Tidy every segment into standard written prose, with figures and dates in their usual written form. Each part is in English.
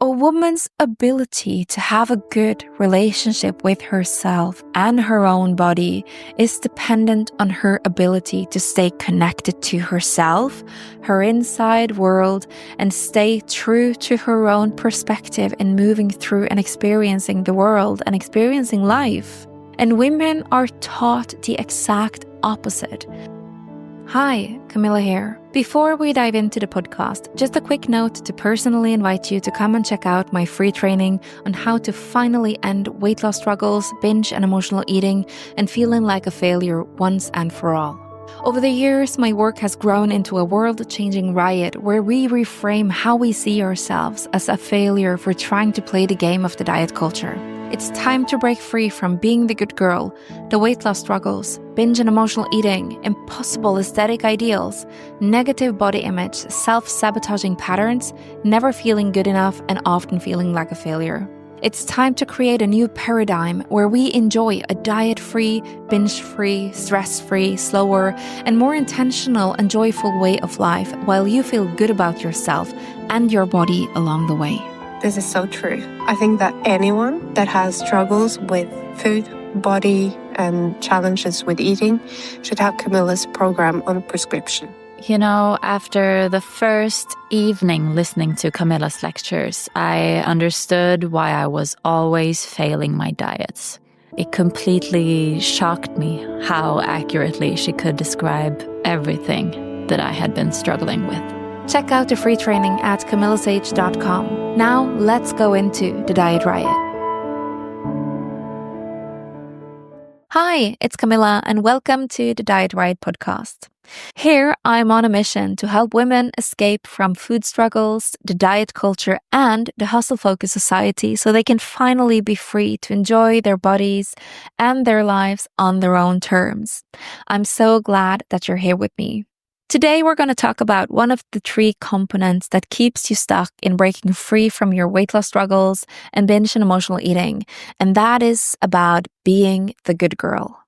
A woman's ability to have a good relationship with herself and her own body is dependent on her ability to stay connected to herself, her inside world, and stay true to her own perspective in moving through and experiencing the world and experiencing life. And women are taught the exact opposite. Hi, Camilla here. Before we dive into the podcast, just a quick note to personally invite you to come and check out my free training on how to finally end weight loss struggles, binge and emotional eating, and feeling like a failure once and for all. Over the years, my work has grown into a world-changing riot where we reframe how we see ourselves as a failure for trying to play the game of the diet culture. It's time to break free from being the good girl, the weight loss struggles, binge and emotional eating, impossible aesthetic ideals, negative body image, self-sabotaging patterns, never feeling good enough, and often feeling like a failure. It's time to create a new paradigm where we enjoy a diet-free, binge-free, stress-free, slower, and more intentional and joyful way of life while you feel good about yourself and your body along the way. This is so true. I think that anyone that has struggles with food, body, and challenges with eating should have Camilla's program on a prescription. You know, after the first evening listening to Camilla's lectures, I understood why I was always failing my diets. It completely shocked me how accurately she could describe everything that I had been struggling with. Check out the free training at camillasage.com. Now, let's go into the Diet Riot. Hi, it's Camilla, and welcome to the Diet Riot podcast. Here, I'm on a mission to help women escape from food struggles, the diet culture, and the hustle-focused society so they can finally be free to enjoy their bodies and their lives on their own terms. I'm so glad that you're here with me. Today, we're going to talk about one of the three components that keeps you stuck in breaking free from your weight loss struggles and binge and emotional eating, and that is about being the good girl.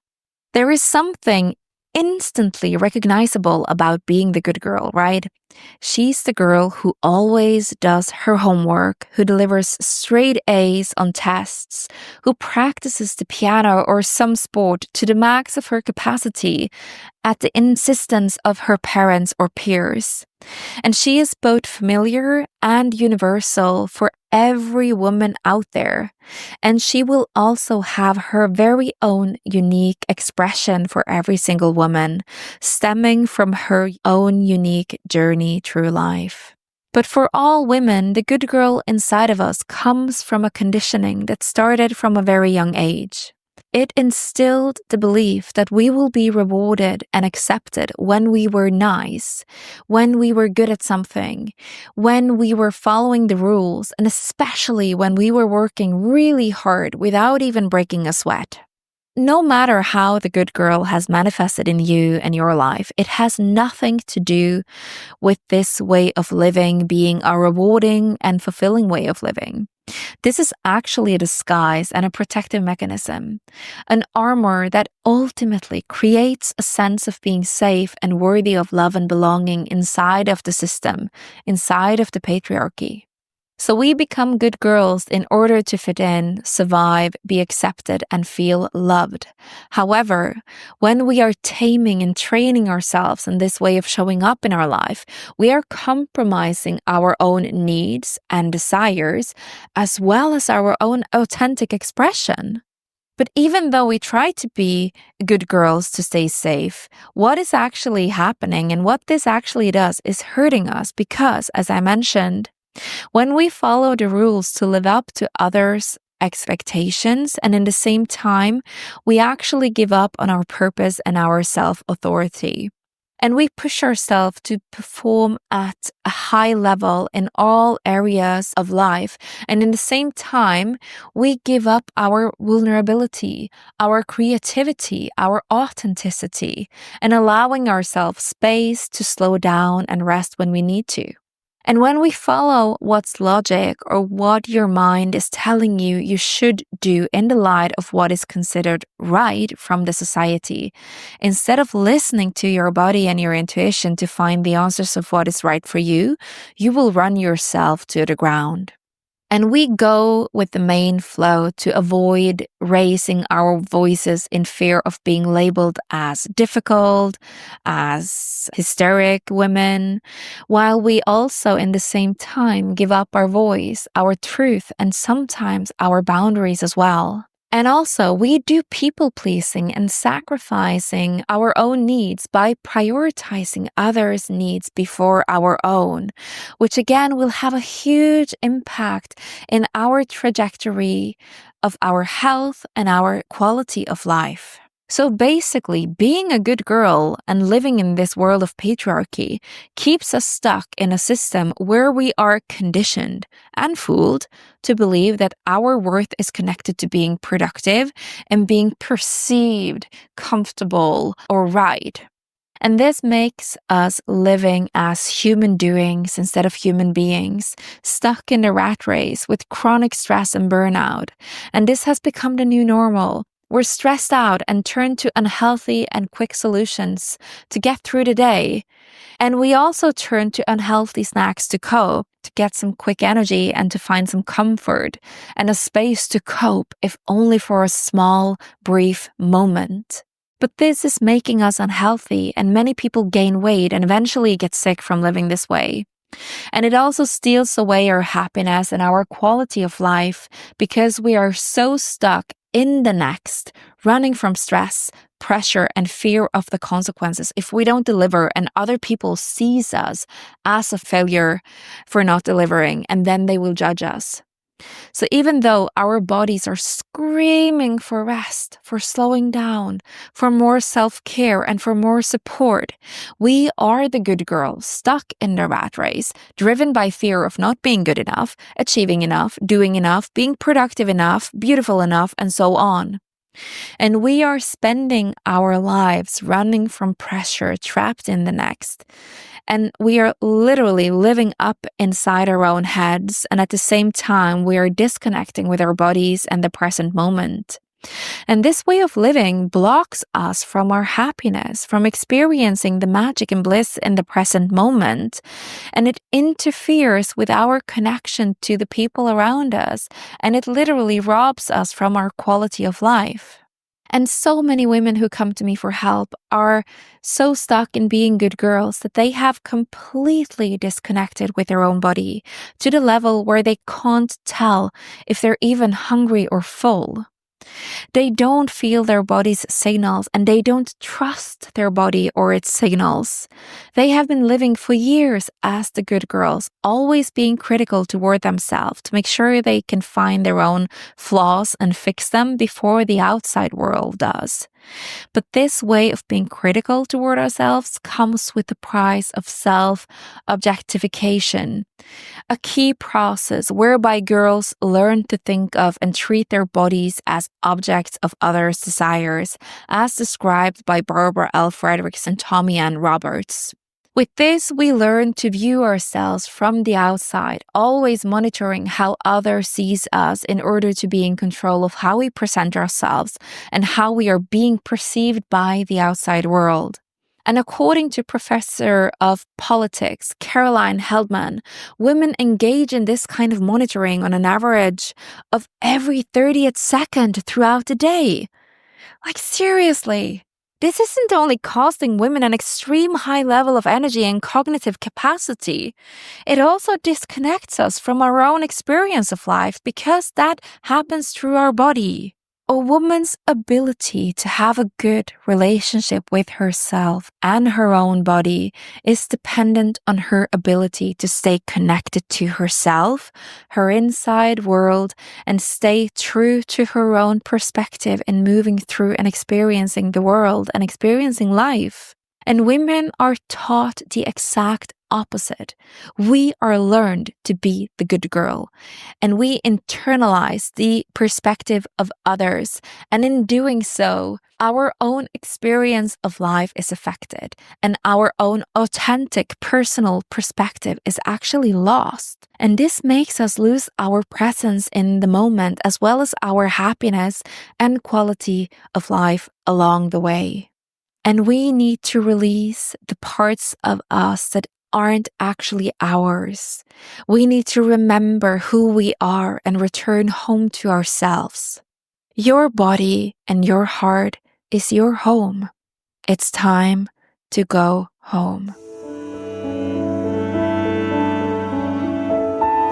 There is something instantly recognizable about being the good girl, right? She's the girl who always does her homework, who delivers straight A's on tests, who practices the piano or some sport to the max of her capacity at the insistence of her parents or peers. And she is both familiar and universal for every woman out there. And she will also have her very own unique expression for every single woman, stemming from her own unique journey through life. But for all women, the good girl inside of us comes from a conditioning that started from a very young age. It instilled the belief that we will be rewarded and accepted when we were nice, when we were good at something, when we were following the rules, and especially when we were working really hard without even breaking a sweat. No matter how the good girl has manifested in you and your life, it has nothing to do with this way of living being a rewarding and fulfilling way of living. This is actually a disguise and a protective mechanism, an armor that ultimately creates a sense of being safe and worthy of love and belonging inside of the system, inside of the patriarchy. So we become good girls in order to fit in, survive, be accepted, and feel loved. However, when we are taming and training ourselves in this way of showing up in our life, we are compromising our own needs and desires, as well as our own authentic expression. But even though we try to be good girls to stay safe, what is actually happening and what this actually does is hurting us because, as I mentioned, when we follow the rules to live up to others' expectations and in the same time, we actually give up on our purpose and our self-authority. And we push ourselves to perform at a high level in all areas of life. And in the same time, we give up our vulnerability, our creativity, our authenticity, and allowing ourselves space to slow down and rest when we need to. And when we follow what's logic or what your mind is telling you you should do in the light of what is considered right from the society, instead of listening to your body and your intuition to find the answers of what is right for you, you will run yourself to the ground. And we go with the main flow to avoid raising our voices in fear of being labeled as difficult, as hysteric women, while we also in the same time give up our voice, our truth, and sometimes our boundaries as well. And also, we do people pleasing and sacrificing our own needs by prioritizing others' needs before our own, which again will have a huge impact in our trajectory of our health and our quality of life. So basically, being a good girl and living in this world of patriarchy keeps us stuck in a system where we are conditioned and fooled to believe that our worth is connected to being productive and being perceived comfortable or right. And this makes us living as human doings instead of human beings, stuck in the rat race with chronic stress and burnout. And this has become the new normal. We're stressed out and turn to unhealthy and quick solutions to get through the day. And we also turn to unhealthy snacks to cope, to get some quick energy and to find some comfort and a space to cope, if only for a small, brief moment. But this is making us unhealthy, and many people gain weight and eventually get sick from living this way. And it also steals away our happiness and our quality of life because we are so stuck in the next, running from stress, pressure, and fear of the consequences if we don't deliver and other people sees us as a failure for not delivering, and then they will judge us. So even though our bodies are screaming for rest, for slowing down, for more self-care and for more support, we are the good girls stuck in the rat race, driven by fear of not being good enough, achieving enough, doing enough, being productive enough, beautiful enough, and so on. And we are spending our lives running from pressure, trapped in the next. And we are literally living up inside our own heads. And at the same time, we are disconnecting with our bodies and the present moment. And this way of living blocks us from our happiness, from experiencing the magic and bliss in the present moment. And it interferes with our connection to the people around us. And it literally robs us from our quality of life. And so many women who come to me for help are so stuck in being good girls that they have completely disconnected with their own body to the level where they can't tell if they're even hungry or full. They don't feel their body's signals and they don't trust their body or its signals. They have been living for years as the good girls, always being critical toward themselves to make sure they can find their own flaws and fix them before the outside world does. But this way of being critical toward ourselves comes with the price of self-objectification, a key process whereby girls learn to think of and treat their bodies as objects of others' desires, as described by Barbara L. Fredericks and Tommy Ann Roberts. With this, we learn to view ourselves from the outside, always monitoring how others sees us in order to be in control of how we present ourselves and how we are being perceived by the outside world. And according to Professor of Politics, Caroline Heldman, women engage in this kind of monitoring on an average of every 30th second throughout the day. Like, seriously. This isn't only costing women an extreme high level of energy and cognitive capacity, it also disconnects us from our own experience of life because that happens through our body. A woman's ability to have a good relationship with herself and her own body is dependent on her ability to stay connected to herself, her inside world, and stay true to her own perspective in moving through and experiencing the world and experiencing life. And women are taught the exact opposite. We are learned to be the good girl, and we internalize the perspective of others. And in doing so, our own experience of life is affected, and our own authentic personal perspective is actually lost. And this makes us lose our presence in the moment, as well as our happiness and quality of life along the way. And we need to release the parts of us that aren't actually ours. We need to remember who we are and return home to ourselves. Your body and your heart is your home. It's time to go home.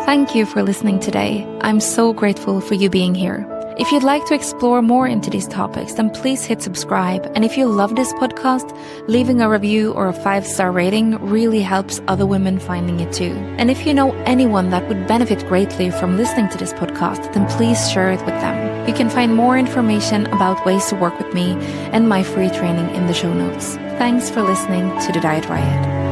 Thank you for listening today. I'm so grateful for you being here. If you'd like to explore more into these topics, then please hit subscribe. And if you love this podcast, leaving a review or a 5-star rating really helps other women finding it too. And if you know anyone that would benefit greatly from listening to this podcast, then please share it with them. You can find more information about ways to work with me and my free training in the show notes. Thanks for listening to the Diet Riot.